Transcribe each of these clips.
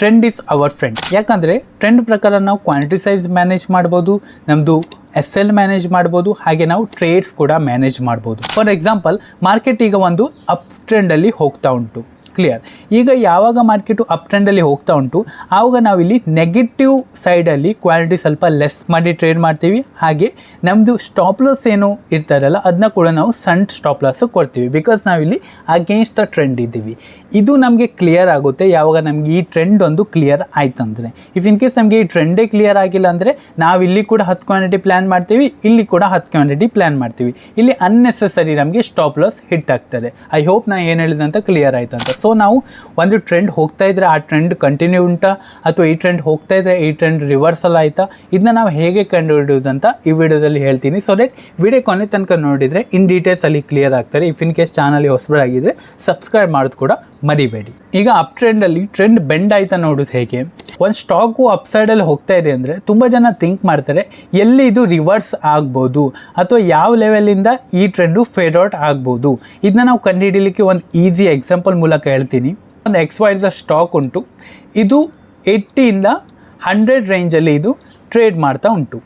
Trend is our friend. ಯಾಕಂದರೆ trend ಪ್ರಕಾರ ನಾವು ಕ್ವಾಂಟಿಟಿ ಸೈಜ್ ಮ್ಯಾನೇಜ್ ಮಾಡ್ಬೋದು, ನಮ್ಮದು SL ಮ್ಯಾನೇಜ್ ಮಾಡ್ಬೋದು, ಹಾಗೆ ನಾವು ಟ್ರೇಡ್ಸ್ ಕೂಡ ಮ್ಯಾನೇಜ್ ಮಾಡ್ಬೋದು. ಫಾರ್ ಎಕ್ಸಾಂಪಲ್, ಮಾರ್ಕೆಟ್ ಈಗ ಒಂದು ಅಪ್ ಟ್ರೆಂಡಲ್ಲಿ ಹೋಗ್ತಾ ಉಂಟು. ಕ್ಲಿಯರ್. ಈಗ ಯಾವಾಗ ಮಾರ್ಕೆಟು ಅಪ್ ಟ್ರೆಂಡಲ್ಲಿ ಹೋಗ್ತಾ ಉಂಟು ಆವಾಗ ನಾವಿಲ್ಲಿ ನೆಗೆಟಿವ್ ಸೈಡಲ್ಲಿ ಕ್ವಾಲಿಟಿ ಸ್ವಲ್ಪ ಲೆಸ್ ಮಾಡಿ ಟ್ರೇಡ್ ಮಾಡ್ತೀವಿ. ಹಾಗೆ ನಮ್ಮದು ಸ್ಟಾಪ್ ಲಾಸ್ ಏನು ಇರ್ತಾರಲ್ಲ ಅದನ್ನ ಕೂಡ ನಾವು ಸಣ್ಣ ಸ್ಟಾಪ್ ಲಾಸ್ ಕೊಡ್ತೀವಿ. ಬಿಕಾಸ್ ನಾವಿಲ್ಲಿ ಅಗೇನ್ಸ್ಟ್ ದ ಟ್ರೆಂಡ್ ಇದ್ದೀವಿ. ಇದು ನಮಗೆ ಕ್ಲಿಯರ್ ಆಗುತ್ತೆ ಯಾವಾಗ ನಮಗೆ ಈ ಟ್ರೆಂಡ್ ಒಂದು ಕ್ಲಿಯರ್ ಆಯ್ತಂದರೆ. ಇಫ್ ಇನ್ ಕೇಸ್ ನಮಗೆ ಈ ಟ್ರೆಂಡೇ ಕ್ಲಿಯರ್ ಆಗಿಲ್ಲ ಅಂದರೆ ನಾವಿಲ್ಲಿ ಕೂಡ 10 ಕ್ವಾಂಟಿಟಿ ಪ್ಲ್ಯಾನ್ ಮಾಡ್ತೀವಿ, ಇಲ್ಲಿ ಕೂಡ 10 ಕ್ವಾಂಟಿಟಿ ಪ್ಲ್ಯಾನ್ ಮಾಡ್ತೀವಿ. ಇಲ್ಲಿ ಅನ್ನೆಸೆಸರಿ ನಮಗೆ ಸ್ಟಾಪ್ ಲಾಸ್ ಹಿಟ್ ಆಗ್ತದೆ. ಐ ಹೋಪ್ ನಾನು ಏನು ಹೇಳಿದೆ ಅಂತ ಕ್ಲಿಯರ್ ಆಯ್ತಂತ. ಸೊ ನಾವು ಒಂದು ಟ್ರೆಂಡ್ ಹೋಗ್ತಾ ಇದ್ದರೆ ಆ ಟ್ರೆಂಡ್ ಕಂಟಿನ್ಯೂ ಉಂಟಾ ಅಥವಾ ಈ ಟ್ರೆಂಡ್ ಹೋಗ್ತಾ ಇದ್ದರೆ ಈ ಟ್ರೆಂಡ್ ರಿವರ್ಸಲ್ ಆಯಿತಾ, ಇದನ್ನ ನಾವು ಹೇಗೆ ಕಂಡುಹಿಡಿಯೋದಂತ ಈ ವಿಡಿಯೋದಲ್ಲಿ ಹೇಳ್ತೀನಿ. ಸೊ ದಟ್ ವಿಡಿಯೋ ಕೊನೆ ತನಕ ನೋಡಿದರೆ ಇನ್ ಡೀಟೇಲ್ಸ್ ಅಲ್ಲಿ ಕ್ಲಿಯರ್ ಆಗ್ತಾರೆ. ಇಫ್ ಇನ್ ಕೇಸ್ ಚಾನಲ್ಗೆ ಹೊಸಬರಾಗಿದ್ದರೆ ಸಬ್ಸ್ಕ್ರೈಬ್ ಮಾಡೋದು ಕೂಡ ಮರಿಬೇಡಿ. ಈಗ ಅಪ್ ಟ್ರೆಂಡಲ್ಲಿ ಟ್ರೆಂಡ್ ಬೆಂಡ್ ಆಯ್ತಾ ನೋಡೋದು ಹೇಗೆ. ಒಂದು ಸ್ಟಾಕು ಅಪ್ಸೈಡಲ್ಲಿ ಹೋಗ್ತಾ ಇದೆ ಅಂದರೆ ತುಂಬ ಜನ ಥಿಂಕ್ ಮಾಡ್ತಾರೆ ಎಲ್ಲಿ ಇದು ರಿವರ್ಸ್ ಆಗ್ಬೋದು ಅಥವಾ ಯಾವ ಲೆವೆಲಿಂದ ಈ ಟ್ರೆಂಡು ಫೇಡ್ ಔಟ್ ಆಗ್ಬೋದು. ಇದನ್ನ ನಾವು ಕಂಡುಹಿಡಲಿಕ್ಕೆ ಒಂದು ಈಸಿ ಎಕ್ಸಾಂಪಲ್ ಮೂಲಕ ಹೇಳ್ತೀನಿ. ಒಂದು XYZ ಸ್ಟಾಕ್ ಉಂಟು, ಇದು 80ಇಂದ 100 ರೇಂಜಲ್ಲಿ ಇದು ಟ್ರೇಡ್ ಮಾಡ್ತಾ ಉಂಟು.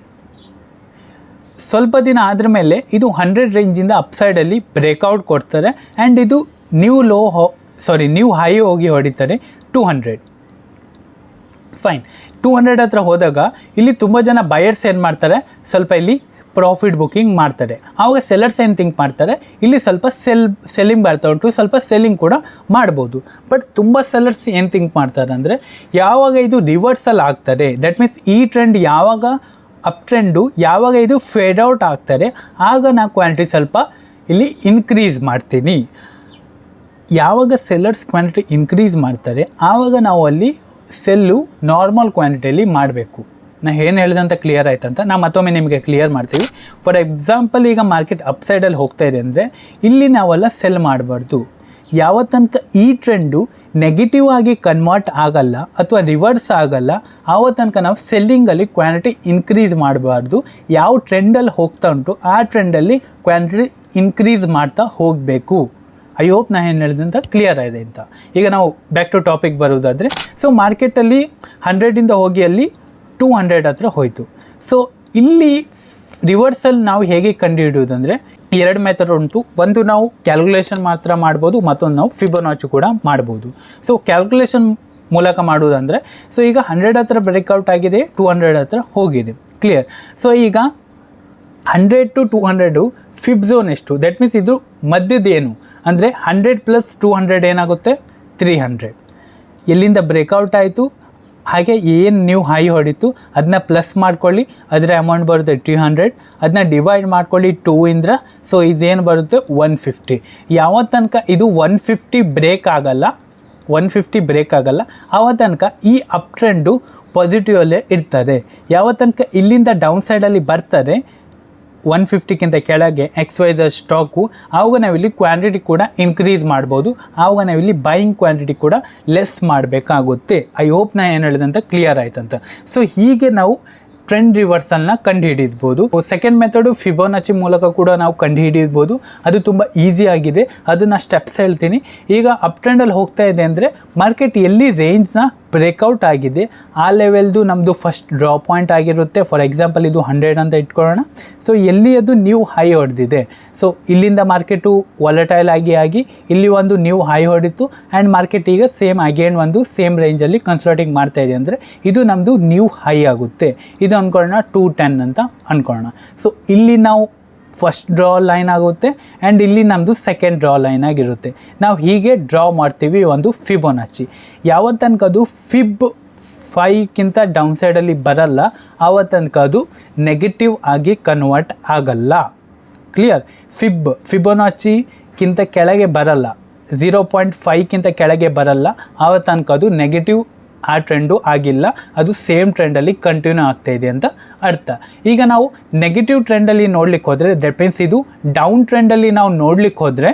ಸ್ವಲ್ಪ ದಿನ ಆದ್ರ ಮೇಲೆ ಇದು 100 ರೇಂಜಿಂದ ಅಪ್ಸೈಡಲ್ಲಿ ಬ್ರೇಕ್ಔಟ್ ಕೊಡ್ತಾರೆ ಆ್ಯಂಡ್ ಇದು ನ್ಯೂ ಹೈ ಹೋಗಿ ಹೊಡಿತಾರೆ 200. ಫೈನ್. 200 ಹತ್ರ ಹೋದಾಗ ಇಲ್ಲಿ ತುಂಬ ಜನ ಬಯರ್ಸ್ ಏನು ಮಾಡ್ತಾರೆ, ಸ್ವಲ್ಪ ಇಲ್ಲಿ ಪ್ರಾಫಿಟ್ ಬುಕ್ಕಿಂಗ್ ಮಾಡ್ತಾರೆ. ಆವಾಗ ಸೆಲ್ಲರ್ಸ್ ಏನು ಥಿಂಕ್ ಮಾಡ್ತಾರೆ, ಇಲ್ಲಿ ಸ್ವಲ್ಪ ಸೆಲ್ಲಿಂಗ್ ಬರ್ತಾ ಉಂಟು, ಸ್ವಲ್ಪ ಸೆಲ್ಲಿಂಗ್ ಕೂಡ ಮಾಡ್ಬೋದು. ಬಟ್ ತುಂಬ ಸೆಲ್ಲರ್ಸ್ ಏನು ಥಿಂಕ್ ಮಾಡ್ತಾರೆ ಅಂದರೆ ಯಾವಾಗ ಇದು ರಿವರ್ಸಲ್ ಆಗ್ತಾರೆ, ದಟ್ ಮೀನ್ಸ್ ಈ ಟ್ರೆಂಡ್ ಯಾವಾಗ ಅಪ್ ಟ್ರೆಂಡು ಯಾವಾಗ ಇದು ಫೇಡ್ ಔಟ್ ಆಗ್ತಾರೆ ಆಗ ನಾನು ಕ್ವಾಂಟಿಟಿ ಸ್ವಲ್ಪ ಇಲ್ಲಿ ಇನ್ಕ್ರೀಸ್ ಮಾಡ್ತೀನಿ. ಯಾವಾಗ ಸೆಲ್ಲರ್ಸ್ ಕ್ವಾಂಟಿಟಿ ಇನ್ಕ್ರೀಸ್ ಮಾಡ್ತಾರೆ ಆವಾಗ ನಾವು ಅಲ್ಲಿ ಸೆಲ್ಲು ನಾರ್ಮಲ್ ಕ್ವಾಂಟಿಟಿಯಲ್ಲಿ ಮಾಡಬೇಕು. ನಾನು ಏನು ಹೇಳಿದೆ ಅಂತ ಕ್ಲಿಯರ್ ಆಯ್ತಂತ ನಾನು ಮತ್ತೊಮ್ಮೆ ನಿಮಗೆ ಕ್ಲಿಯರ್ ಮಾಡ್ತೀವಿ. ಫಾರ್ ಎಕ್ಸಾಂಪಲ್, ಈಗ ಮಾರ್ಕೆಟ್ ಅಪ್ಸೈಡಲ್ಲಿ ಹೋಗ್ತಾ ಇದೆ ಅಂದರೆ ಇಲ್ಲಿ ನಾವೆಲ್ಲ ಸೆಲ್ ಮಾಡಬಾರ್ದು. ಯಾವ ತನಕ ಈ ಟ್ರೆಂಡು ನೆಗೆಟಿವ್ ಆಗಿ ಕನ್ವರ್ಟ್ ಆಗಲ್ಲ ಅಥವಾ ರಿವರ್ಸ್ ಆಗಲ್ಲ ಆವ ತನಕ ನಾವು ಸೆಲ್ಲಿಂಗಲ್ಲಿ ಕ್ವಾಂಟಿಟಿ ಇನ್ಕ್ರೀಸ್ ಮಾಡಬಾರ್ದು. ಯಾವ ಟ್ರೆಂಡಲ್ಲಿ ಹೋಗ್ತಾ ಉಂಟು ಆ ಟ್ರೆಂಡಲ್ಲಿ ಕ್ವಾಂಟಿಟಿ ಇನ್ಕ್ರೀಸ್ ಮಾಡ್ತಾ ಹೋಗಬೇಕು. ಐ ಹೋಪ್ ನಾನು ಏನು ಹೇಳಿದೆ ಅಂತ ಕ್ಲಿಯರ್ ಆಗಿದೆ ಅಂತ. ಈಗ ನಾವು ಬ್ಯಾಕ್ ಟು ಟಾಪಿಕ್ ಬರೋದಾದರೆ, ಸೊ ಮಾರ್ಕೆಟಲ್ಲಿ 100ಇಂದ ಹೋಗಿ ಅಲ್ಲಿ 200 ಹತ್ರ ಹೋಯಿತು. ಸೊ ಇಲ್ಲಿ ರಿವರ್ಸಲ್ ನಾವು ಹೇಗೆ ಕಂಡುಹಿಡಿಯೋದಂದರೆ 2 ಮೆಥಡ್ ಉಂಟು. ಒಂದು ನಾವು ಕ್ಯಾಲ್ಕುಲೇಷನ್ ಮಾತ್ರ ಮಾಡ್ಬೋದು, ಮತ್ತೊಂದು ನಾವು ಫಿಬೊನಾಚಿ ಕೂಡ ಮಾಡ್ಬೋದು. ಸೊ ಕ್ಯಾಲ್ಕುಲೇಷನ್ ಮೂಲಕ ಮಾಡೋದಂದರೆ, ಸೊ ಈಗ 100 ಹತ್ರ ಬ್ರೇಕ್ಔಟ್ ಆಗಿದೆ, 200 ಹತ್ರ ಹೋಗಿದೆ. ಕ್ಲಿಯರ್. ಸೊ ಈಗ 100 to 200 ಫಿಬ್ ಝೋನ್ ಎಷ್ಟು, ದಟ್ ಮೀನ್ಸ್ ಇದು ಮಧ್ಯದೇನು ಅಂದರೆ 100 + 200 ಏನಾಗುತ್ತೆ 300. ಎಲ್ಲಿಂದ ಬ್ರೇಕ್ಔಟ್ ಆಯಿತು ಹಾಗೆ ಏನು ನೀವು ಹೈ ಹೊಡಿತು ಅದನ್ನ ಪ್ಲಸ್ ಮಾಡ್ಕೊಳ್ಳಿ, ಅದರ ಅಮೌಂಟ್ ಬರುತ್ತೆ 300. ಅದನ್ನ ಡಿವೈಡ್ ಮಾಡ್ಕೊಳ್ಳಿ 2ಇಂದ, ಸೊ ಇದೇನು ಬರುತ್ತೆ 150. ಯಾವ ತನಕ ಇದು 150 ಬ್ರೇಕ್ ಆಗಲ್ಲ ಆವ ತನಕ ಈ ಅಪ್ ಟ್ರೆಂಡು ಪಾಸಿಟಿವಲ್ಲೇ ಇರ್ತದೆ. ಯಾವ ತನಕ ಇಲ್ಲಿಂದ ಡೌನ್ ಸೈಡಲ್ಲಿ ಬರ್ತದೆ 150ಕ್ಕಿಂತ ಕೆಳಗೆ XYZ ಸ್ಟಾಕು, ಆವಾಗ ನಾವಿಲ್ಲಿ ಕ್ವಾಂಟಿಟಿ ಕೂಡ ಇನ್ಕ್ರೀಸ್ ಮಾಡ್ಬೋದು. ಆವಾಗ ನಾವಿಲ್ಲಿ ಬೈಯಿಂಗ್ ಕ್ವಾಂಟಿಟಿ ಕೂಡ ಲೆಸ್ ಮಾಡಬೇಕಾಗುತ್ತೆ. ಐ ಹೋಪ್ ನಾನು ಏನು ಹೇಳಿದಂತ ಕ್ಲಿಯರ್ ಆಯ್ತಂತ. ಸೊ ಹೀಗೆ ನಾವು ಟ್ರೆಂಡ್ ರಿವರ್ಸಲ್ನ ಕಂಡುಹಿಡಿದ್ಬೋದು. ಸೆಕೆಂಡ್ ಮೆಥಡು ಫಿಬೊನಾಚಿ ಮೂಲಕ ಕೂಡ ನಾವು ಕಂಡುಹಿಡಿಯಬಹುದು. ಅದು ತುಂಬ ಈಸಿ ಆಗಿದೆ, ಅದನ್ನು ಸ್ಟೆಪ್ಸ್ ಹೇಳ್ತೀನಿ. ಈಗ ಅಪ್ ಟ್ರೆಂಡಲ್ಲಿ ಹೋಗ್ತಾ ಇದೆ ಅಂದರೆ ಮಾರ್ಕೆಟ್ ಎಲ್ಲಿ ರೇಂಜ್ನ ಬ್ರೇಕ್ಔಟ್ ಆಗಿದೆ ಆ ಲೆವೆಲ್ದು ನಮ್ಮದು ಫಸ್ಟ್ ಡ್ರಾ ಪಾಯಿಂಟ್ ಆಗಿರುತ್ತೆ. ಫಾರ್ ಎಕ್ಸಾಂಪಲ್ ಇದು 100 ಅಂತ ಇಟ್ಕೊಳ್ಳೋಣ. ಸೊ ಎಲ್ಲಿ ಅದು ನ್ಯೂ ಹೈ ಹೊಡೆದಿದೆ, ಸೊ ಇಲ್ಲಿಂದ ಮಾರ್ಕೆಟು ವಾಲಟೈಲ್ ಆಗಿ ಇಲ್ಲಿ ಒಂದು ನ್ಯೂ ಹೈ ಹೊಡಿತು ಆ್ಯಂಡ್ ಮಾರ್ಕೆಟ್ ಈಗ ಸೇಮ್ ಅಗೇನ್ ಒಂದು ಸೇಮ್ ರೇಂಜಲ್ಲಿ ಕನ್ಸಲ್ಟಿಂಗ್ ಮಾಡ್ತಾ ಇದೆ ಅಂದರೆ ಇದು ನಮ್ಮದು ನ್ಯೂ ಹೈ ಆಗುತ್ತೆ. ಇದು ಅಂದ್ಕೊಳ್ಳೋಣ 210 ಅಂತ ಅಂದ್ಕೊಳ್ಳೋಣ. ಸೊ ಇಲ್ಲಿ ನಾವು ಫಸ್ಟ್ ಡ್ರಾ ಲೈನ್ ಆಗುತ್ತೆ ಆ್ಯಂಡ್ ಇಲ್ಲಿ ನಮ್ಮದು ಸೆಕೆಂಡ್ ಡ್ರಾ ಲೈನ್ ಆಗಿರುತ್ತೆ. ನಾವು ಹೀಗೆ ಡ್ರಾ ಮಾಡ್ತೀವಿ ಒಂದು ಫಿಬೊನಾಚಿ. ಯಾವ ತನಕ ಅದು ಫಿಬ್ 5ಕ್ಕಿಂತ ಡೌನ್ ಸೈಡಲ್ಲಿ ಬರಲ್ಲ ಆವ ತನಕ ಅದು ನೆಗೆಟಿವ್ ಆಗಿ ಕನ್ವರ್ಟ್ ಆಗಲ್ಲ. ಕ್ಲಿಯರ್. ಫಿಬೊನಾಚಿಕ್ಕಿಂತ ಕೆಳಗೆ ಬರಲ್ಲ, 0.5ಕ್ಕಿಂತ ಕೆಳಗೆ ಬರಲ್ಲ ಆವ ತನಕ ಅದು ನೆಗೆಟಿವ್ ಆ ಟ್ರೆಂಡು ಆಗಿಲ್ಲ, ಅದು ಸೇಮ್ ಟ್ರೆಂಡಲ್ಲಿ ಕಂಟಿನ್ಯೂ ಆಗ್ತಾ ಇದೆ ಅಂತ ಅರ್ಥ. ಈಗ ನಾವು ನೆಗೆಟಿವ್ ಟ್ರೆಂಡಲ್ಲಿ ನೋಡ್ಲಿಕ್ಕೆ ಹೋದರೆ, ದಟ್ ಮೀನ್ಸ್ ಇದು ಡೌನ್ ಟ್ರೆಂಡಲ್ಲಿ ನಾವು ನೋಡ್ಲಿಕ್ಕೆ ಹೋದರೆ,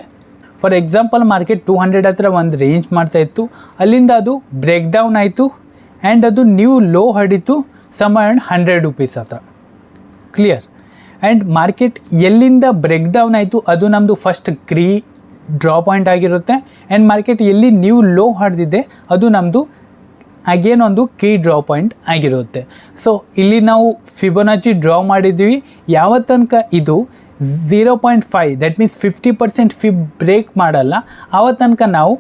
ಫಾರ್ ಎಕ್ಸಾಂಪಲ್ ಮಾರ್ಕೆಟ್ 200 ಹತ್ರ ಒಂದು ರೇಂಜ್ ಮಾಡ್ತಾ ಇತ್ತು, ಅಲ್ಲಿಂದ ಅದು ಬ್ರೇಕ್ ಡೌನ್ ಆಯಿತು ಆ್ಯಂಡ್ ಅದು ನ್ಯೂ ಲೋ ಹೊಡಿತು ಸಮ್ ಅರೌಂಡ್ 100 ರೂಪೀಸ್ ಹತ್ರ. ಕ್ಲಿಯರ್. ಆ್ಯಂಡ್ ಮಾರ್ಕೆಟ್ ಎಲ್ಲಿಂದ ಬ್ರೇಕ್ ಡೌನ್ ಆಯಿತು ಅದು ನಮ್ಮದು ಫಸ್ಟ್ ಡ್ರಾ ಪಾಯಿಂಟ್ ಆಗಿರುತ್ತೆ ಆ್ಯಂಡ್ ಮಾರ್ಕೆಟ್ ಎಲ್ಲಿ ನ್ಯೂ ಲೋ ಹೊಡೆದಿದೆ ಅದು ನಮ್ಮದು ಅಗೇನ್ ಒಂದು ಕೀ ಡ್ರಾ ಪಾಯಿಂಟ್ ಆಗಿರುತ್ತೆ. ಸೊ ಇಲ್ಲಿ ನಾವು ಫಿಬೊನಾಚಿ ಡ್ರಾ ಮಾಡಿದ್ವಿ. ಯಾವ ತನಕ ಇದು 0.5 ದಟ್ ಮೀನ್ಸ್ 50% ಫಿಬ್ ಬ್ರೇಕ್ ಮಾಡಲ್ಲ, ಆವ ತನಕ ನಾವು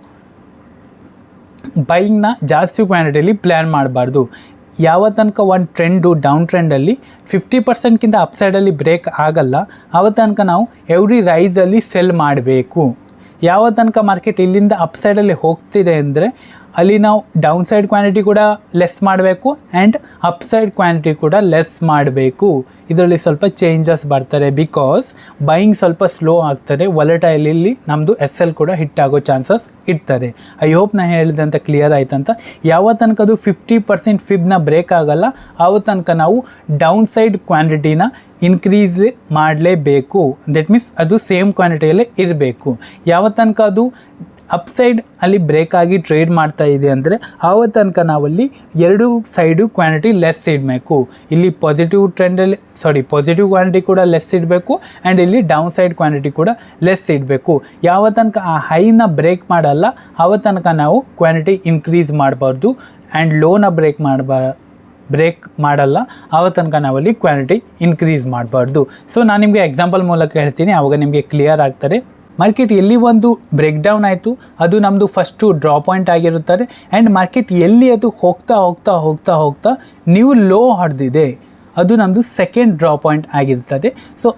ಬೈಯಿಂಗ್ನ ಜಾಸ್ತಿ ಕ್ವಾಂಟಿಟಿಯಲ್ಲಿ ಪ್ಲ್ಯಾನ್ ಮಾಡಬಾರ್ದು. ಯಾವ ತನಕ ಒಂದು ಟ್ರೆಂಡು ಡೌನ್ ಟ್ರೆಂಡಲ್ಲಿ 50%ಕಿಂತ ಅಪ್ಸೈಡಲ್ಲಿ ಬ್ರೇಕ್ ಆಗಲ್ಲ, ಆವ ತನಕ ನಾವು ಎವ್ರಿ ರೈಸಲ್ಲಿ ಸೆಲ್ ಮಾಡಬೇಕು. ಯಾವ ತನಕ ಮಾರ್ಕೆಟ್ ಇಲ್ಲಿಂದ ಅಪ್ಸೈಡಲ್ಲಿ ಹೋಗ್ತಿದೆ ಅಂದರೆ ಅಲ್ಲಿ ನಾವು ಡೌನ್ ಸೈಡ್ ಕ್ವಾಂಟಿಟಿ ಕೂಡ ಲೆಸ್ ಮಾಡಬೇಕು ಆ್ಯಂಡ್ ಅಪ್ಸೈಡ್ ಕ್ವಾಂಟಿಟಿ ಕೂಡ ಲೆಸ್ ಮಾಡಬೇಕು. ಇದರಲ್ಲಿ ಸ್ವಲ್ಪ ಚೇಂಜಸ್ ಬರ್ತಾರೆ ಬಿಕಾಸ್ ಬೈಯಿಂಗ್ ಸ್ವಲ್ಪ ಸ್ಲೋ ಆಗ್ತಾರೆ. ವಾಲಟೈಲಲ್ಲಿ ನಮ್ಮದು SL ಕೂಡ ಹಿಟ್ ಆಗೋ ಚಾನ್ಸಸ್ ಇರ್ತಾರೆ. ಐ ಹೋಪ್ ನಾನು ಹೇಳಿದಂಥ ಕ್ಲಿಯರ್ ಆಯ್ತಂತ. ಯಾವ ತನಕ ಅದು 50% ಫಿಬ್ನ ಬ್ರೇಕ್ ಆಗಲ್ಲ ಆವ ತನಕ ನಾವು ಡೌನ್ ಸೈಡ್ ಕ್ವಾಂಟಿಟಿನ ಇನ್ಕ್ರೀಸ್ ಮಾಡಲೇಬೇಕು. ದಟ್ ಮೀನ್ಸ್ ಅದು ಸೇಮ್ ಕ್ವಾಂಟಿಟಿಯಲ್ಲೇ ಇರಬೇಕು. ಯಾವ ತನಕ ಅದು ಅಪ್ಸೈಡ್ ಅಲ್ಲಿ ಬ್ರೇಕ್ ಆಗಿ ಟ್ರೇಡ್ ಮಾಡ್ತಾ ಇದೆ ಅಂದರೆ ಆವ ತನಕ ನಾವಲ್ಲಿ ಎರಡು ಸೈಡು ಕ್ವಾಂಟಿಟಿ ಲೆಸ್ ಇಡಬೇಕು. ಇಲ್ಲಿ ಪಾಸಿಟಿವ್ ಕ್ವಾಂಟಿಟಿ ಕೂಡ ಲೆಸ್ ಇಡಬೇಕು ಆ್ಯಂಡ್ ಇಲ್ಲಿ ಡೌನ್ ಸೈಡ್ ಕ್ವಾಂಟಿಟಿ ಕೂಡ ಲೆಸ್ ಇಡಬೇಕು. ಯಾವ ತನಕ ಆ ಹೈನ ಬ್ರೇಕ್ ಮಾಡಲ್ಲ ಆವ ತನಕ ನಾವು ಕ್ವಾಂಟಿಟಿ ಇನ್ಕ್ರೀಸ್ ಮಾಡಬಾರ್ದು ಆ್ಯಂಡ್ ಲೋನ ಬ್ರೇಕ್ ಮಾಡಲ್ಲ ಆವ ತನಕ ನಾವಲ್ಲಿ ಕ್ವಾಂಟಿಟಿ ಇನ್ಕ್ರೀಸ್ ಮಾಡಬಾರ್ದು. ಸೊ ನಾನು ನಿಮಗೆ ಎಕ್ಸಾಂಪಲ್ ಮೂಲಕ ಹೇಳ್ತೀನಿ, ಆವಾಗ ನಿಮಗೆ ಕ್ಲಿಯರ್ ಆಗ್ತಾರೆ. ಮಾರ್ಕೆಟ್ ಎಲ್ಲಿ ಒಂದು ಬ್ರೇಕ್ ಡೌನ್ ಆಯಿತು ಅದು ನಮ್ಮದು ಫಸ್ಟು ಡ್ರಾ ಪಾಯಿಂಟ್ ಆಗಿರುತ್ತದೆ ಆ್ಯಂಡ್ ಮಾರ್ಕೆಟ್ ಎಲ್ಲಿ ಅದು ಹೋಗ್ತಾ ನೀವು ಲೋ ಹೊಡೆದಿದೆ ಅದು ನಮ್ಮದು ಸೆಕೆಂಡ್ ಡ್ರಾ ಪಾಯಿಂಟ್ ಆಗಿರ್ತದೆ. ಸೊ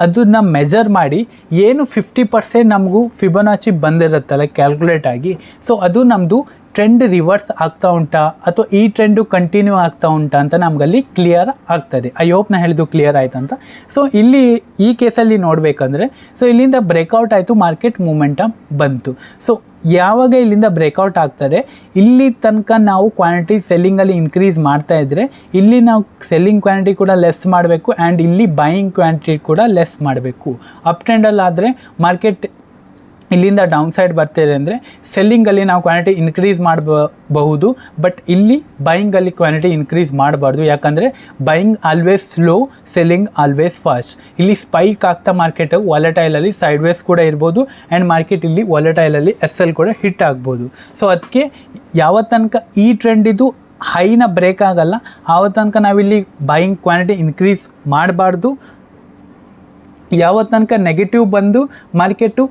ಅದನ್ನು ಮೆಜರ್ ಮಾಡಿ ಏನು 50% ನಮಗೂ ಫಿಬೊನಾಚಿ ಬಂದಿರುತ್ತಲ್ಲ ಕ್ಯಾಲ್ಕುಲೇಟ್ ಆಗಿ, ಸೊ ಅದು ನಮ್ಮದು ಟ್ರೆಂಡ್ ರಿವರ್ಸ್ ಆಗ್ತಾ ಉಂಟಾ ಅಥವಾ ಈ ಟ್ರೆಂಡು ಕಂಟಿನ್ಯೂ ಆಗ್ತಾ ಉಂಟಾ ಅಂತ ನಮಗಲ್ಲಿ ಕ್ಲಿಯರ್ ಆಗ್ತದೆ. ಐ ಹೋಪ್ ನಾನು ಹೇಳಿದ್ದು ಕ್ಲಿಯರ್ ಆಯ್ತಂತ. ಸೊ ಇಲ್ಲಿ ಈ ಕೇಸಲ್ಲಿ ನೋಡಬೇಕಂದ್ರೆ ಸೊ ಇಲ್ಲಿಂದ ಬ್ರೇಕೌಟ್ ಆಯಿತು, ಮಾರ್ಕೆಟ್ ಮೂಮೆಂಟಮ್ ಬಂತು. ಸೊ ಯಾವಾಗ ಇಲ್ಲಿಂದ ಬ್ರೇಕೌಟ್ ಆಗ್ತದೆ ಇಲ್ಲಿ ತನಕ ನಾವು ಕ್ವಾಂಟಿಟಿ ಸೆಲ್ಲಿಂಗಲ್ಲಿ ಇನ್ಕ್ರೀಸ್ ಮಾಡ್ತಾ ಇದ್ದರೆ ಇಲ್ಲಿ ನಾವು ಸೆಲ್ಲಿಂಗ್ ಕ್ವಾಂಟಿಟಿ ಕೂಡ ಲೆಸ್ ಮಾಡಬೇಕು ಆ್ಯಂಡ್ ಇಲ್ಲಿ ಬೈಯಿಂಗ್ ಕ್ವಾಂಟಿಟಿ ಕೂಡ ಲೆಸ್ ಮಾಡಬೇಕು. ಅಪ್ ಟ್ರೆಂಡಲ್ಲಾದರೆ ಮಾರ್ಕೆಟ್ ಇಲ್ಲಿಂದ ಡೌನ್ ಸೈಡ್ ಬರ್ತಿದೆ ಅಂದರೆ ಸೆಲ್ಲಿಂಗಲ್ಲಿ ನಾವು ಕ್ವಾಂಟಿಟಿ ಇನ್ಕ್ರೀಸ್ ಮಾಡಬಹುದು, ಬಟ್ ಇಲ್ಲಿ ಬೈಯಿಂಗಲ್ಲಿ ಕ್ವಾಂಟಿಟಿ ಇನ್ಕ್ರೀಸ್ ಮಾಡಬಾರ್ದು. ಯಾಕಂದರೆ buying always slow, selling always fast. ಇಲ್ಲಿ ಸ್ಪೈಕ್ ಆಗ್ತಾ ಮಾರ್ಕೆಟ್ ವಾಲಟೈಲಲ್ಲಿ ಸೈಡ್ವೇಸ್ ಕೂಡ ಇರ್ಬೋದು ಆ್ಯಂಡ್ ಮಾರ್ಕೆಟ್ ಇಲ್ಲಿ ವಾಲಟೈಲಲ್ಲಿ SL ಕೂಡ ಹಿಟ್ ಆಗ್ಬೋದು. ಸೊ ಅದಕ್ಕೆ ಯಾವ ತನಕ ಈ ಟ್ರೆಂಡಿದು ಹೈನ ಬ್ರೇಕ್ ಆಗಲ್ಲ ಆವ ತನಕ ನಾವಿಲ್ಲಿ ಬೈಯಿಂಗ್ ಕ್ವಾಂಟಿಟಿ ಇನ್ಕ್ರೀಸ್ ಮಾಡಬಾರ್ದು. ಯಾವ ತನಕ ನೆಗೆಟಿವ್ ಬಂದು ಮಾರ್ಕೆಟು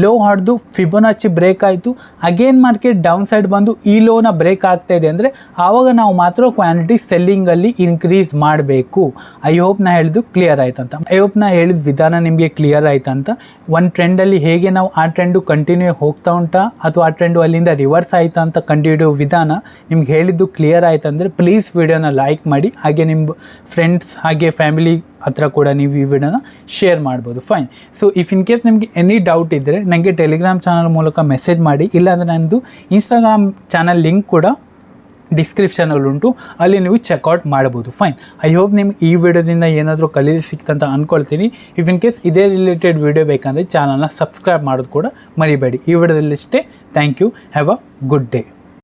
ಲೋ ಹೊಡೆದು ಫಿಬೊನಾಚಿ ಬ್ರೇಕ್ ಆಯಿತು, ಅಗೇನ್ ಮಾರ್ಕೆಟ್ ಡೌನ್ ಸೈಡ್ ಬಂದು ಈ ಲೋನ ಬ್ರೇಕ್ ಆಗ್ತಾಯಿದೆ ಅಂದರೆ ಆವಾಗ ನಾವು ಮಾತ್ರ ಕ್ವಾಂಟಿಟಿ ಸೆಲ್ಲಿಂಗಲ್ಲಿ ಇನ್ಕ್ರೀಸ್ ಮಾಡಬೇಕು. ಐ ಹೋಪ್ ನಾ ಹೇಳಿದ್ದು ಕ್ಲಿಯರ್ ಆಯ್ತಂತ. ಐ ಹೋಪ್ ನಾ ಹೇಳಿದ ವಿಧಾನ ನಿಮಗೆ ಕ್ಲಿಯರ್ ಆಯ್ತಂತ. ಒಂದು ಟ್ರೆಂಡಲ್ಲಿ ಹೇಗೆ ನಾವು ಆ ಟ್ರೆಂಡು ಕಂಟಿನ್ಯೂ ಹೋಗ್ತಾ ಉಂಟಾ ಅಥವಾ ಆ ಟ್ರೆಂಡು ಅಲ್ಲಿಂದ ರಿವರ್ಸ್ ಆಯಿತಾ ಅಂತ ಕಂಡುಹಿಡಿಯೋ ವಿಧಾನ ನಿಮ್ಗೆ ಹೇಳಿದ್ದು ಕ್ಲಿಯರ್ ಆಯ್ತಂದರೆ ಪ್ಲೀಸ್ ವಿಡಿಯೋನ ಲೈಕ್ ಮಾಡಿ, ಹಾಗೆ ನಿಮ್ಮ ಫ್ರೆಂಡ್ಸ್ ಹಾಗೆ ಫ್ಯಾಮಿಲಿ ಹತ್ರ ಕೂಡ ನೀವು ಈ ವಿಡಿಯೋನ ಶೇರ್ ಮಾಡ್ಬೋದು. Fine. So if in case ನಿಮಗೆ ಎನಿ ಡೌಟ್ ಇದ್ದರೆ ನನಗೆ ಟೆಲಿಗ್ರಾಮ್ ಚಾನಲ್ ಮೂಲಕ ಮೆಸೇಜ್ ಮಾಡಿ, ಇಲ್ಲಾಂದರೆ ನನ್ನದು ಇನ್ಸ್ಟಾಗ್ರಾಮ್ ಚಾನಲ್ ಲಿಂಕ್ ಕೂಡ ಡಿಸ್ಕ್ರಿಪ್ಷನಲ್ಲಿ ಉಂಟು, ಅಲ್ಲಿ ನೀವು ಚೆಕ್ಔಟ್ ಮಾಡ್ಬೋದು. ಫೈನ್. ಐ ಹೋಪ್ ನಿಮ್ಗೆ ಈ ವಿಡಿಯೋದಿಂದ ಏನಾದರೂ ಕಲಿಯಲು ಸಿಕ್ತಂತ ಅಂದ್ಕೊಳ್ತೀನಿ. ಇಫ್ ಇನ್ ಕೇಸ್ ಇದೇ ರಿಲೇಟೆಡ್ ವಿಡಿಯೋ ಬೇಕಂದರೆ ಚಾನಲ್ನ ಸಬ್ಸ್ಕ್ರೈಬ್ ಮಾಡೋದು ಕೂಡ ಮರಿಬೇಡಿ. ಈ ವಿಡಿಯೋದಲ್ಲಿಷ್ಟೇ. Thank you. Have a good day.